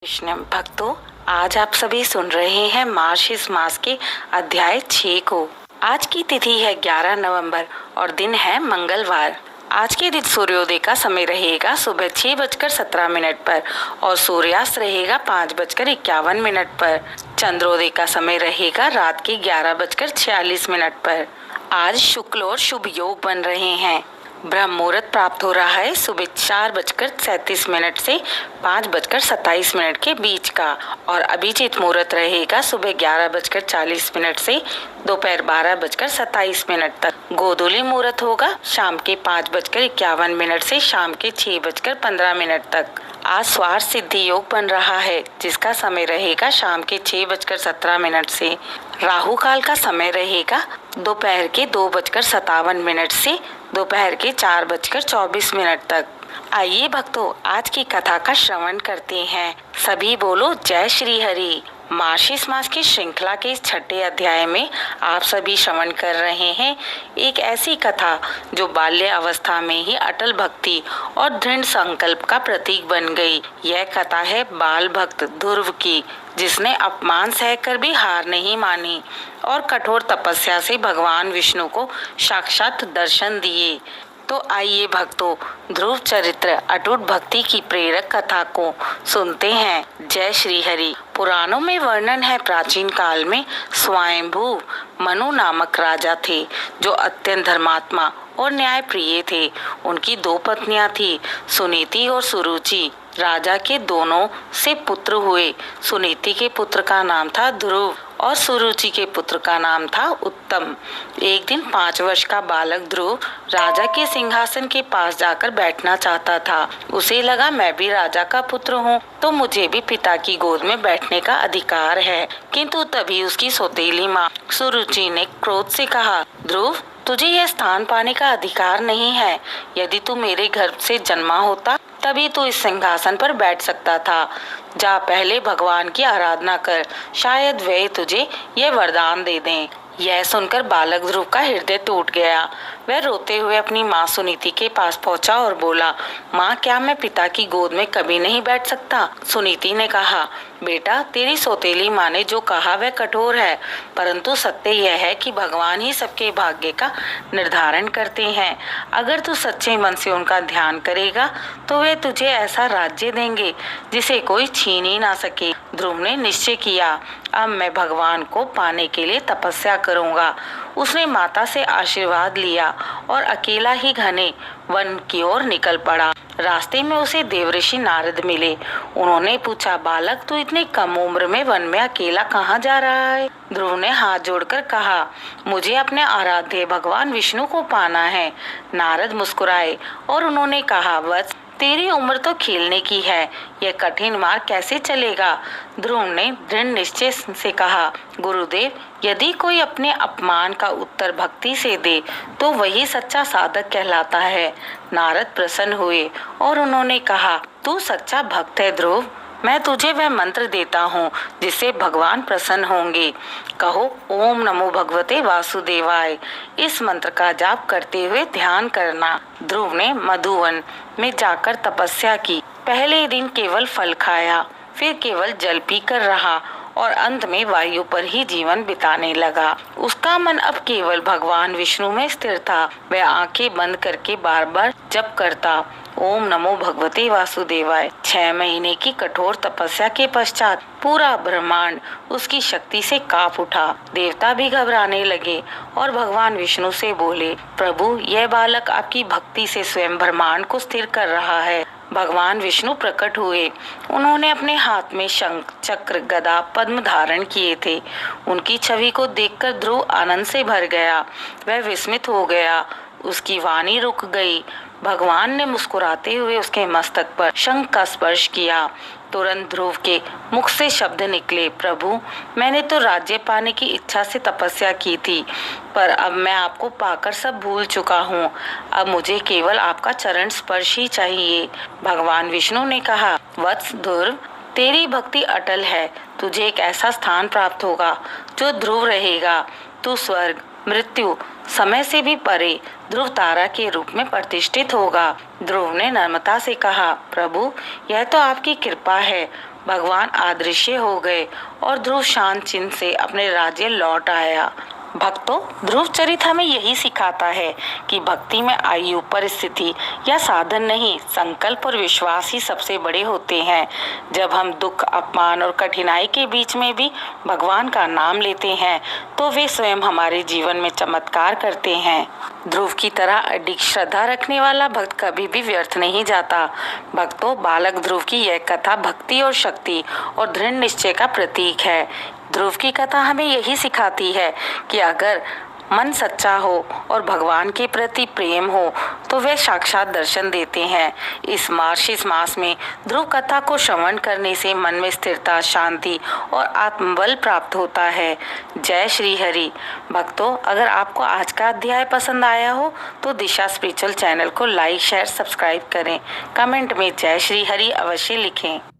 कृष्ण भक्तों, आज आप सभी सुन रहे हैं मार्गशीर्ष मास के अध्याय 6 को। आज की तिथि है 11 नवंबर और दिन है मंगलवार। आज के दिन सूर्योदय का समय रहेगा सुबह 6:17 पर और सूर्यास्त रहेगा 5:51 पर। चंद्रोदय का समय रहेगा रात के 11:46 पर। आज शुक्ल और शुभ योग बन रहे हैं। ब्रह्म मुहूर्त प्राप्त हो रहा है सुबह 4:37 से 5:27 के बीच का और अभिजीत मुहूर्त रहेगा सुबह 11:40 से दोपहर 12:27 तक। गोधूली मुहूर्त होगा शाम के 5:51 से शाम के 6:15 तक। आज स्वार्थ सिद्धि योग बन रहा है जिसका समय रहेगा शाम के 6:17 से। राहु काल का समय रहेगा दोपहर के 2:57 से दोपहर के 4:24 तक। आइए भक्तों, आज की कथा का श्रवण करते हैं। सभी बोलो जय श्री हरि। मार्गशीर्ष मास की श्रृंखला के इस छठे अध्याय में आप सभी श्रवण कर रहे हैं एक ऐसी कथा जो बाल्य अवस्था में ही अटल भक्ति और दृढ़ संकल्प का प्रतीक बन गई। यह कथा है बाल भक्त ध्रुव की, जिसने अपमान सहकर भी हार नहीं मानी और कठोर तपस्या से भगवान विष्णु को साक्षात दर्शन दिए। तो आइए भक्तों, ध्रुव चरित्र अटूट भक्ति की प्रेरक कथा को सुनते हैं। जय श्री हरि। पुराणों में वर्णन है प्राचीन काल में स्वयंभू मनु नामक राजा थे जो अत्यंत धर्मात्मा और न्याय प्रिय थे। उनकी 2 पत्नियां थी, सुनीति और सुरुचि। राजा के दोनों से पुत्र हुए। सुनीति के पुत्र का नाम था ध्रुव और सुरुचि के पुत्र का नाम था उत्तम। एक दिन 5 वर्ष का बालक ध्रुव राजा के सिंहासन के पास जाकर बैठना चाहता था। उसे लगा मैं भी राजा का पुत्र हूँ तो मुझे भी पिता की गोद में बैठने का अधिकार है। किंतु तभी उसकी सौतेली माँ सुरुचि ने क्रोध से कहा, ध्रुव तुझे यह स्थान पाने का अधिकार नहीं है। यदि तू मेरे गर्भ से जन्मा होता तभी तू इस सिंहासन पर बैठ सकता था। जा पहले भगवान की आराधना कर, शायद वे तुझे यह वरदान दे दें। यह सुनकर बालक ध्रुव का हृदय टूट गया। वह रोते हुए अपनी माँ सुनीति के पास पहुंचा और बोला, माँ क्या मैं पिता की गोद में कभी नहीं बैठ सकता? सुनीति ने कहा, बेटा तेरी सौतेली माँ ने जो कहा वह कठोर है, परंतु सत्य यह है कि भगवान ही सबके भाग्य का निर्धारण करते हैं। अगर तू सच्चे मन से उनका ध्यान करेगा तो वे तुझे ऐसा राज्य देंगे जिसे कोई छीन ही ना सके। ध्रुव ने निश्चय किया, अब मैं भगवान को पाने के लिए तपस्या करूंगा। उसने माता से आशीर्वाद लिया और अकेला ही घने वन की ओर निकल पड़ा। रास्ते में उसे देवऋषि नारद मिले। उन्होंने पूछा, बालक तू इतनी कम उम्र में वन में अकेला कहाँ जा रहा है? ध्रुव ने हाथ जोड़कर कहा, मुझे अपने आराध्य भगवान विष्णु को पाना है। नारद मुस्कुराए और उन्होंने कहा, वत्स तेरी उम्र तो खेलने की है, यह कठिन मार्ग कैसे चलेगा? ध्रुव ने दृढ़ निश्चय से कहा, गुरुदेव यदि कोई अपने अपमान का उत्तर भक्ति से दे तो वही सच्चा साधक कहलाता है। नारद प्रसन्न हुए और उन्होंने कहा, तू सच्चा भक्त है ध्रुव। मैं तुझे वह मंत्र देता हूँ जिससे भगवान प्रसन्न होंगे। कहो ओम नमो भगवते वासुदेवाय। इस मंत्र का जाप करते हुए ध्यान करना। ध्रुव ने मधुवन में जाकर तपस्या की। पहले दिन केवल फल खाया, फिर केवल जल पीकर रहा और अंत में वायु पर ही जीवन बिताने लगा। उसका मन अब केवल भगवान विष्णु में स्थिर था। वह आंखें बंद करके बार बार जप करता, ओम नमो भगवते वासुदेवाय। 6 महीने की कठोर तपस्या के पश्चात पूरा ब्रह्मांड उसकी शक्ति से कांप उठा। देवता भी घबराने लगे और भगवान विष्णु से बोले, प्रभु यह बालक आपकी भक्ति से स्वयं ब्रह्मांड को स्थिर कर रहा है। भगवान विष्णु प्रकट हुए। उन्होंने अपने हाथ में शंख चक्र गदा पद्म धारण किए थे। उनकी छवि को देखकर ध्रुव आनंद से भर गया। वह विस्मित हो गया, उसकी वाणी रुक गई। भगवान ने मुस्कुराते हुए उसके मस्तक पर शंख का स्पर्श किया। तुरंत ध्रुव के मुख से शब्द निकले, प्रभु मैंने तो राज्य पाने की इच्छा से तपस्या की थी, पर अब मैं आपको पाकर सब भूल चुका हूँ। अब मुझे केवल आपका चरण स्पर्श ही चाहिए। भगवान विष्णु ने कहा, वत्स ध्रुव तेरी भक्ति अटल है, तुझे एक ऐसा स्थान प्राप्त होगा जो ध्रुव रहेगा। तू स्वर्ग मृत्यु समय से भी परे ध्रुव तारा के रूप में प्रतिष्ठित होगा। ध्रुव ने नम्रता से कहा, प्रभु यह तो आपकी कृपा है, भगवान अदृश्य हो गए और ध्रुव शांत चिन्ह से अपने राज्य लौट आया। भक्तों, ध्रुव चरित्र हमें यही सिखाता है कि भक्ति में आयु, परिस्थिति या साधन नहीं, संकल्प और विश्वास ही सबसे बड़े होते हैं। जब हम दुख, अपमान और कठिनाई के बीच में भी भगवान का नाम लेते हैं तो वे स्वयं हमारे जीवन में चमत्कार करते हैं। ध्रुव की तरह अडिग श्रद्धा रखने वाला भक्त कभी भी व्यर्थ नहीं जाता। भक्तों, बालक ध्रुव की यह कथा भक्ति और शक्ति और दृढ़ निश्चय का प्रतीक है। ध्रुव की कथा हमें यही सिखाती है कि अगर मन सच्चा हो और भगवान के प्रति प्रेम हो तो वे साक्षात दर्शन देते हैं। इस मार्गशीर्ष मास में ध्रुव कथा को श्रवण करने से मन में स्थिरता, शांति और आत्मबल प्राप्त होता है। जय श्री हरि। भक्तों, अगर आपको आज का अध्याय पसंद आया हो तो दिशा स्पिरिचुअल चैनल को लाइक, शेयर, सब्सक्राइब करें। कमेंट में जय श्री हरि अवश्य लिखें।